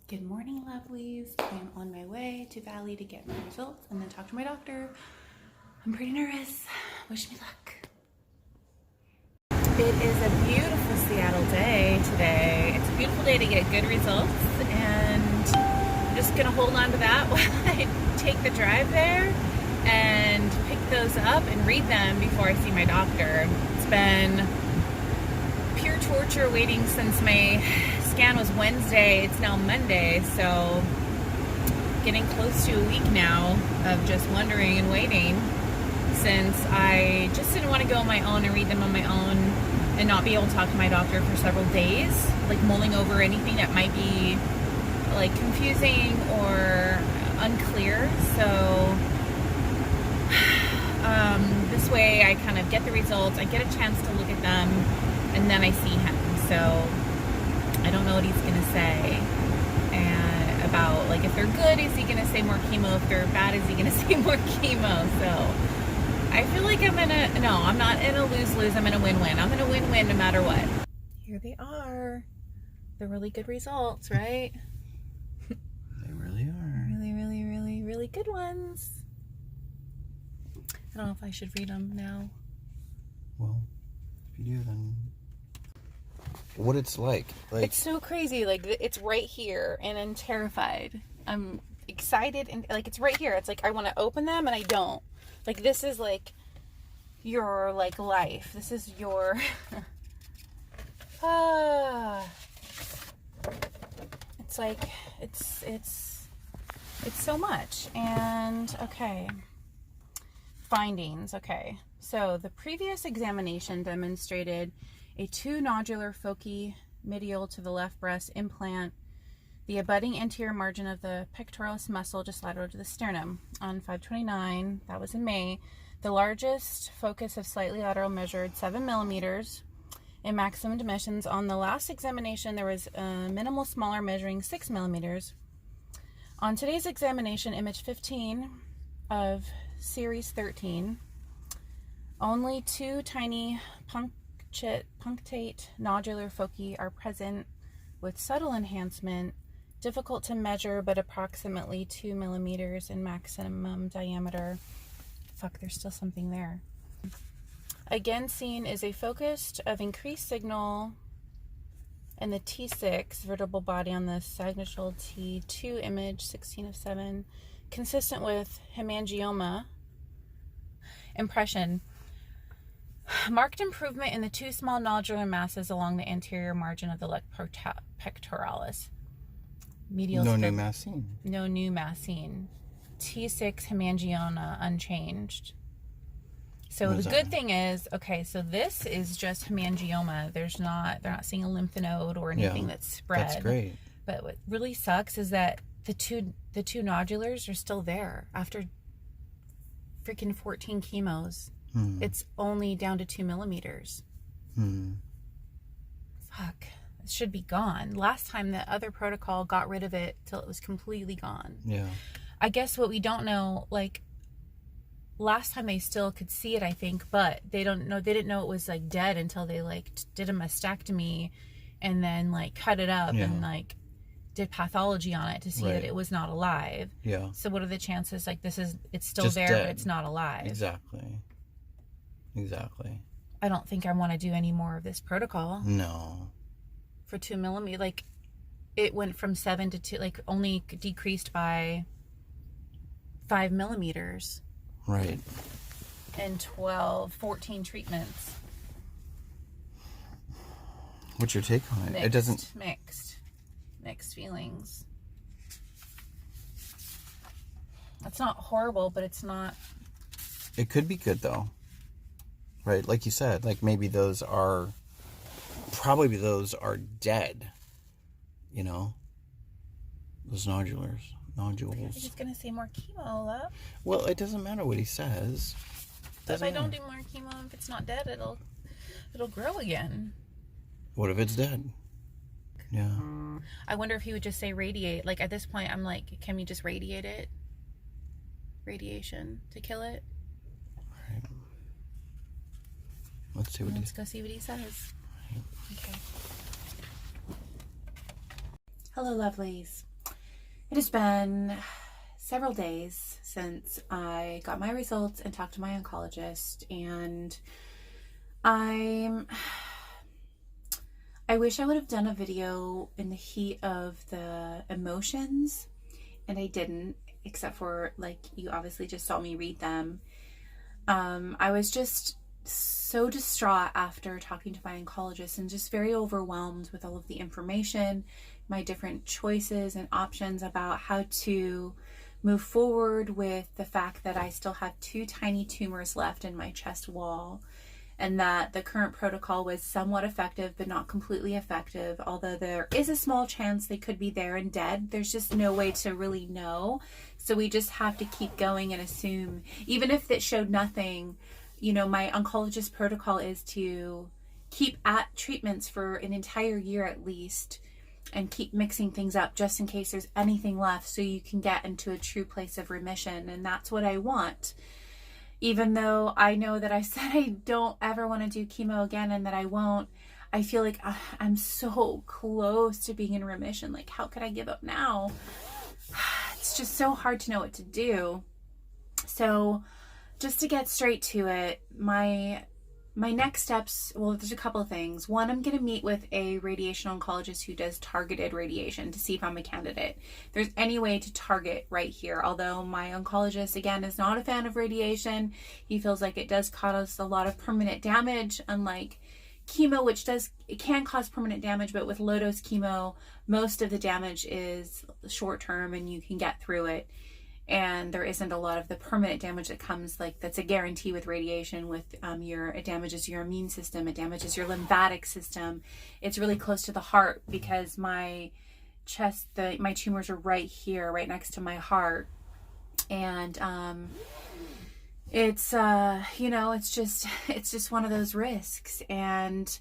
Good morning, lovelies. I'm on my way to Valley to get my results and then talk to my doctor. I'm pretty nervous. Wish me luck. It is a beautiful Seattle day today. It's a beautiful day to get good results, and I'm just gonna hold on to that while I take the drive there and pick those up and read them before I see my doctor. It's been pure torture waiting since my scan was Wednesday. It's now Monday, so getting close to a week now of just wondering and waiting, since I just didn't want to go on my own and read them on my own and not be able to talk to my doctor for several days, like mulling over anything that might be like confusing or unclear. So this way I kind of get the results, I get a chance to look at them, and then I see him. So I don't know what he's gonna say, and about like if they're good, is he gonna say more chemo? If they're bad, is he gonna say more chemo? So I feel like I'm not in a lose-lose, I'm in a win-win. I'm in a win-win no matter what. Here they are. The really good results, right? They really are. Really good ones. I don't know if I should read them now. Well, if you do, then what it's like. It's so crazy. Like, it's right here, and I'm terrified. I'm excited, and like it's right here. It's like I want to open them, and I don't. Like, this is like your like life. This is your it's like it's so much. And okay, findings. Okay, so the previous examination demonstrated a 2-nodular foci medial to the left breast implant, the abutting anterior margin of the pectoralis muscle just lateral to the sternum on 5/29. That was in May. The largest focus of slightly lateral measured 7 millimeters in maximum dimensions. On the last examination, there was a minimal smaller measuring 6 millimeters. On today's examination, image 15 of series 13, only 2 tiny punctate nodular foci are present with subtle enhancement, difficult to measure, but approximately 2 millimeters in maximum diameter. Fuck, there's still something there. Again, seen is a focus of increased signal in the T6 vertebral body on the sagittal T2 image 16 of 7, consistent with hemangioma impression. Marked improvement in the 2 small nodular masses along the anterior margin of the left pectoralis. Medial no new massine. No new massine. T6 hemangioma unchanged. So the good thing is, okay, so this is just hemangioma. They're not seeing a lymph node or anything that's spread. That's great. But what really sucks is that the two nodulars are still there after freaking 14 chemos. It's only down to 2 millimeters. Fuck. It should be gone. Last time the other protocol got rid of it till it was completely gone. Yeah. I guess what we don't know, like last time they still could see it, I think, but they didn't know it was like dead until they like did a mastectomy and then like cut it up and like did pathology on it to see that it was not alive. Yeah. So what are the chances like it's still just there dead, but it's not alive? Exactly. I don't think I want to do any more of this protocol. No. For 2 millimeters, like it went from 7 to 2, like only decreased by 5 millimeters. Right. And 14 treatments. What's your take on it? It doesn't. Mixed feelings. It's not horrible, but it's not. It could be good though. Right, like you said, like maybe those are dead, you know, those nodules. He's gonna say more chemo, love. Well, it doesn't matter what he says. If I don't do more chemo, if it's not dead, it'll grow again. What if it's dead? Yeah. I wonder if he would just say radiate. Like at this point, I'm like, can we just radiate it? Radiation to kill it. Right. Let's go see what he says. Right. Okay. Hello, lovelies. It has been several days since I got my results and talked to my oncologist, and I wish I would have done a video in the heat of the emotions, and I didn't, except for, like, you obviously just saw me read them. I was just so distraught after talking to my oncologist and just very overwhelmed with all of the information, my different choices and options about how to move forward with the fact that I still have 2 tiny tumors left in my chest wall, and that the current protocol was somewhat effective but not completely effective. Although there is a small chance they could be there and dead, there's just no way to really know. So we just have to keep going and assume, even if it showed nothing. You know, my oncologist protocol is to keep at treatments for an entire year at least, and keep mixing things up just in case there's anything left, so you can get into a true place of remission. And that's what I want. Even though I know that I said I don't ever want to do chemo again, and that I won't, I feel like I'm so close to being in remission. Like, how could I give up now? It's just so hard to know what to do. So just to get straight to it, my next steps, well, there's a couple of things. One, I'm going to meet with a radiation oncologist who does targeted radiation to see if I'm a candidate. If there's any way to target right here. Although my oncologist, again, is not a fan of radiation. He feels like it does cause a lot of permanent damage, unlike chemo, which it can cause permanent damage, but with low dose chemo, most of the damage is short term and you can get through it. And there isn't a lot of the permanent damage that comes, like, that's a guarantee with radiation. With it damages your immune system, it damages your lymphatic system. It's really close to the heart because my chest, my tumors are right here, right next to my heart, and it's it's just one of those risks. And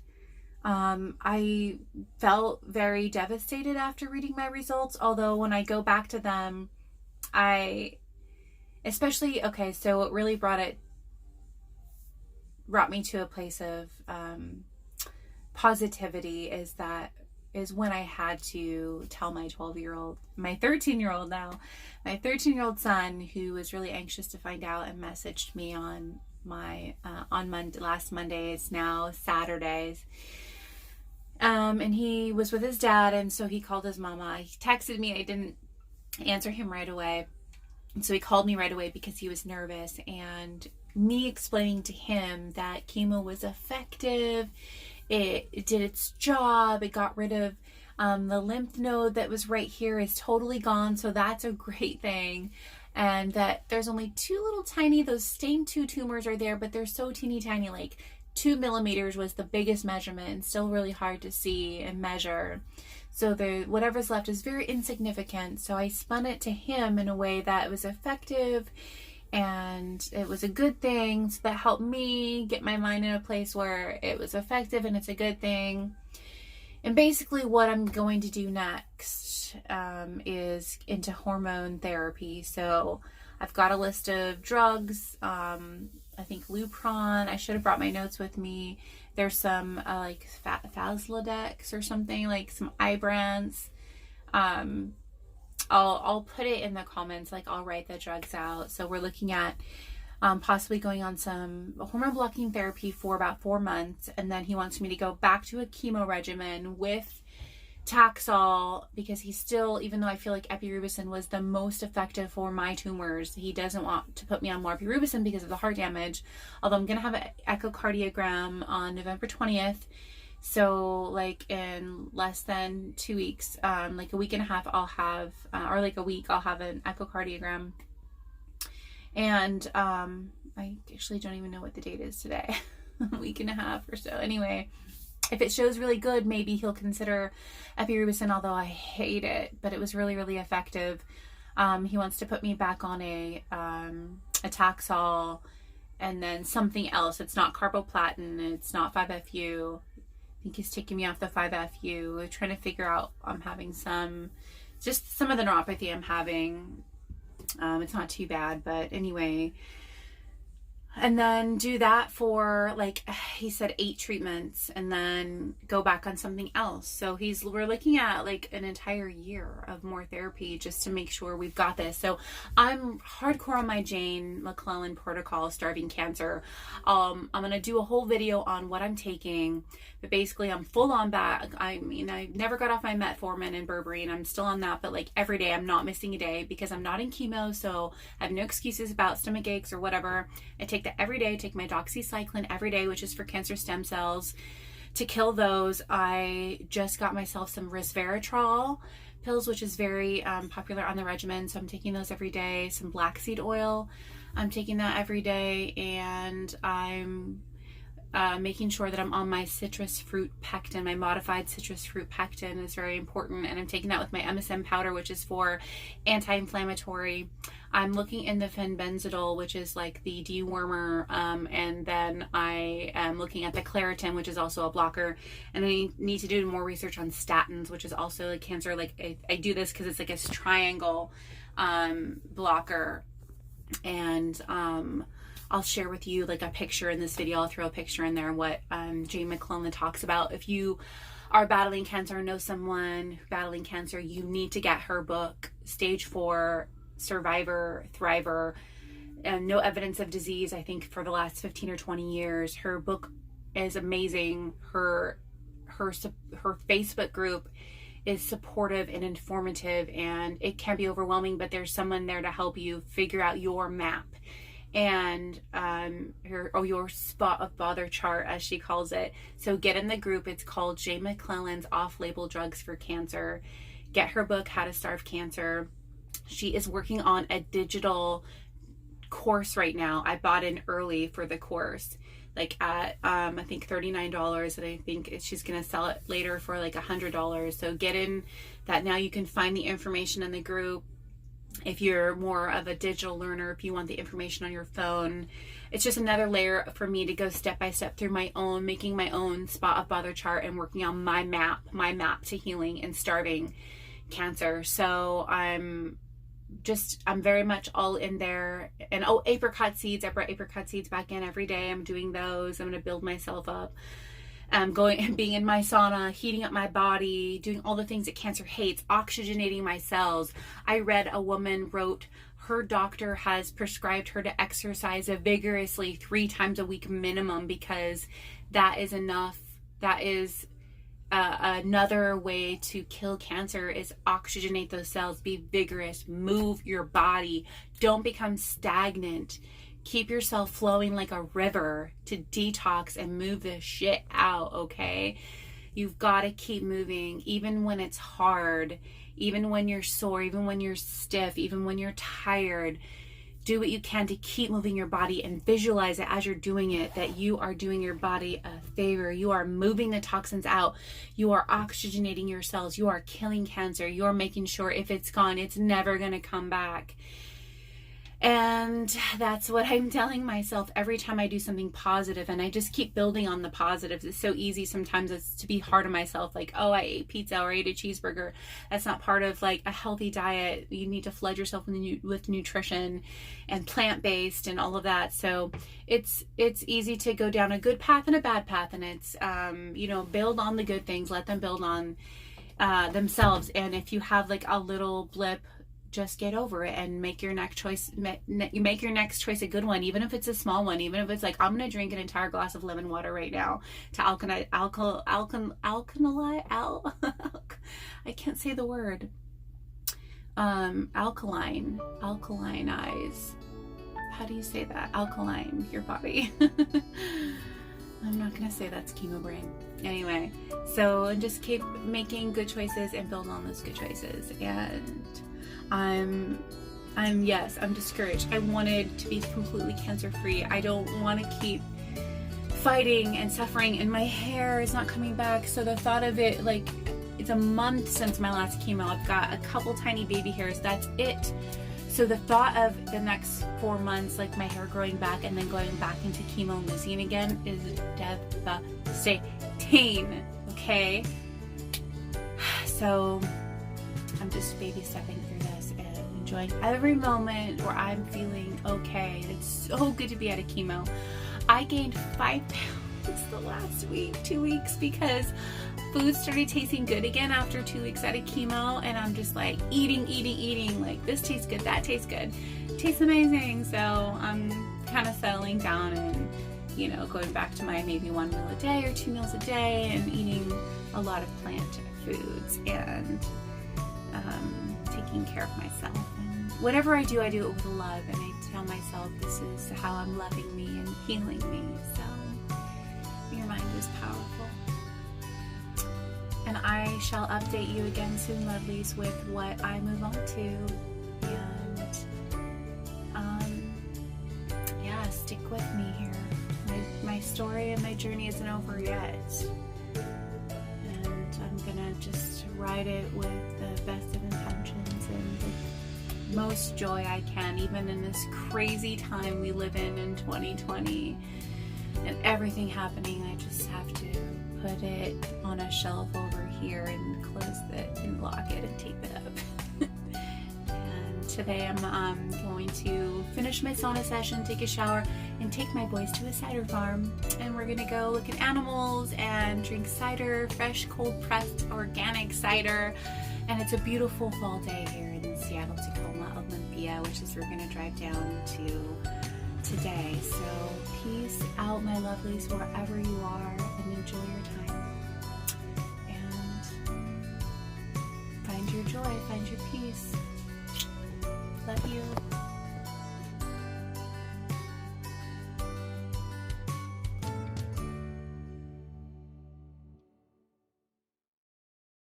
I felt very devastated after reading my results. Although when I go back to them, so what really brought me to a place of positivity is when I had to tell my 13-year-old son, who was really anxious to find out, and messaged me on my last Monday. It's now Saturdays. And he was with his dad, and so he called his mama. He texted me. I didn't answer him right away, and so he called me right away because he was nervous, and me explaining to him that chemo was effective, it did its job, it got rid of the lymph node that was right here is totally gone, so that's a great thing. And that there's only 2 little tiny, those same 2 tumors are there, but they're so teeny tiny, like 2 millimeters was the biggest measurement, and still really hard to see and measure. So whatever's left is very insignificant. So I spun it to him in a way that was effective and it was a good thing. So that helped me get my mind in a place where it was effective and it's a good thing. And basically what I'm going to do next is into hormone therapy. So I've got a list of drugs. I think Lupron. I should have brought my notes with me. There's some like Faslodex or something, like some Ibrance. I'll put it in the comments. Like, I'll write the drugs out. So we're looking at possibly going on some hormone blocking therapy for about 4 months, and then he wants me to go back to a chemo regimen with Taxol, because he's still, even though I feel like epirubicin was the most effective for my tumors, he doesn't want to put me on more epirubicin because of the heart damage. Although I'm going to have an echocardiogram on November 20th. So like in less than 2 weeks, like a week and a half, I'll have, or like a week, I'll have an echocardiogram. And I actually don't even know what the date is today. A week and a half or so. Anyway, if it shows really good, maybe he'll consider epirubicin, although I hate it, but it was really, really effective. He wants to put me back on a Taxol, and then something else. It's not carboplatin, it's not 5-FU. I think he's taking me off the 5-FU. We're trying to figure out, I'm having just some of the neuropathy I'm having. It's not too bad, but anyway, And then do that for, like, he said 8 treatments, and then go back on something else. So we're looking at like an entire year of more therapy just to make sure we've got this. So I'm hardcore on my Jane McClellan protocol, starving cancer. I'm going to do a whole video on what I'm taking, but basically I'm full on back. I mean, I never got off my metformin and berberine. I'm still on that, but like every day I'm not missing a day because I'm not in chemo. So I have no excuses about stomach aches or whatever. I take that every day. I take my doxycycline every day, which is for cancer stem cells. To kill those, I just got myself some resveratrol pills, which is very popular on the regimen. So I'm taking those every day. Some black seed oil, I'm taking that every day. And I'm making sure that I'm on my citrus fruit pectin. My modified citrus fruit pectin is very important. And I'm taking that with my MSM powder, which is for anti-inflammatory. I'm looking in the fenbenzidole, which is like the dewormer, and then I am looking at the Claritin, which is also a blocker. And I need to do more research on statins, which is also like cancer. Like I do this because it's like a triangle blocker. And I'll share with you like a picture in this video. I'll throw a picture in there what Jane McClellan talks about. If you are battling cancer or know someone battling cancer, you need to get her book, Stage 4 Survivor, Thriver, and No Evidence of Disease, I think for the last 15 or 20 years. Her book is amazing. Her Facebook group is supportive and informative, and it can be overwhelming, but there's someone there to help you figure out your map and your spot of bother chart, as she calls it. So get in the group. It's called Jane McClellan's Off-Label Drugs for Cancer. Get her book, How to Starve Cancer. She is working on a digital course right now. I bought in early for the course, like at I think $39, and I think she's gonna sell it later for like $100. So get in that now. You can find the information in the group. If you're more of a digital learner, if you want the information on your phone, it's just another layer for me to go step by step through my own, making my own spot of bother chart and working on my map to healing and starving cancer. So I'm very much all in there. And apricot seeds, I brought apricot seeds back in every day. I'm doing those. I'm going to build myself up. Being in my sauna, heating up my body, doing all the things that cancer hates, oxygenating my cells. I read a woman wrote her doctor has prescribed her to exercise vigorously 3 times a week minimum, because that is enough. That is another way to kill cancer, is oxygenate those cells, be vigorous, move your body, don't become stagnant, keep yourself flowing like a river to detox and move this shit out. Okay, you've got to keep moving, even when it's hard, even when you're sore, even when you're stiff, even when you're tired. Do what you can to keep moving your body, and visualize it as you're doing it, that you are doing your body a favor. You are moving the toxins out. You are oxygenating your cells. You are killing cancer. You are making sure if it's gone, it's never going to come back. And that's what I'm telling myself every time I do something positive, and I just keep building on the positives. It's so easy sometimes it's to be hard on myself, like, oh, I ate pizza or I ate a cheeseburger. That's not part of like a healthy diet. You need to flood yourself with nutrition and plant-based and all of that. So it's easy to go down a good path and a bad path, and it's build on the good things, let them build on themselves. And if you have like a little blip, just get over it and make your next choice. Make your next choice a good one, even if it's a small one. Even if it's like, I'm gonna drink an entire glass of lemon water right now to alkalinize. I can't say the word. Alkalinize. How do you say that? Alkaline your body. I'm not gonna say that's chemo brain. Anyway, so just keep making good choices and build on those good choices. And I'm discouraged. I wanted to be completely cancer free. I don't want to keep fighting and suffering, and my hair is not coming back. So the thought of it, like, it's a month since my last chemo. I've got a couple tiny baby hairs. That's it. So the thought of the next 4 months, like my hair growing back and then going back into chemo and losing it again, is devastating. Okay. So I'm just baby stepping through this and enjoying every moment where I'm feeling okay. It's so good to be out of chemo. I gained 5 pounds the last week, 2 weeks, because food started tasting good again after 2 weeks out of chemo, and I'm just like eating, like this tastes good, that tastes good, it tastes amazing. So I'm kind of settling down and, you know, going back to my maybe 1 meal a day or 2 meals a day and eating a lot of plant foods and taking care of myself. And whatever I do it with love, and I tell myself this is how I'm loving me and healing me. So your mind is powerful. And I shall update you again soon, lovelies, with what I move on to. And yeah, stick with me here. My story and my journey isn't over yet. And I'm gonna just ride it with the best of intentions and the most joy I can, even in this crazy time we live in 2020 and everything happening. I just have to put it on a shelf over here and close it and lock it and tape it up. And today I'm going to finish my sauna session, take a shower, and take my boys to a cider farm. And we're gonna go look at animals and drink cider, fresh, cold pressed, organic cider. And it's a beautiful fall day here in Seattle, Tacoma, Olympia, which is where we're gonna drive down to today. So peace out, my lovelies, wherever you are, and enjoy your time. And find your joy, find your peace. Love you.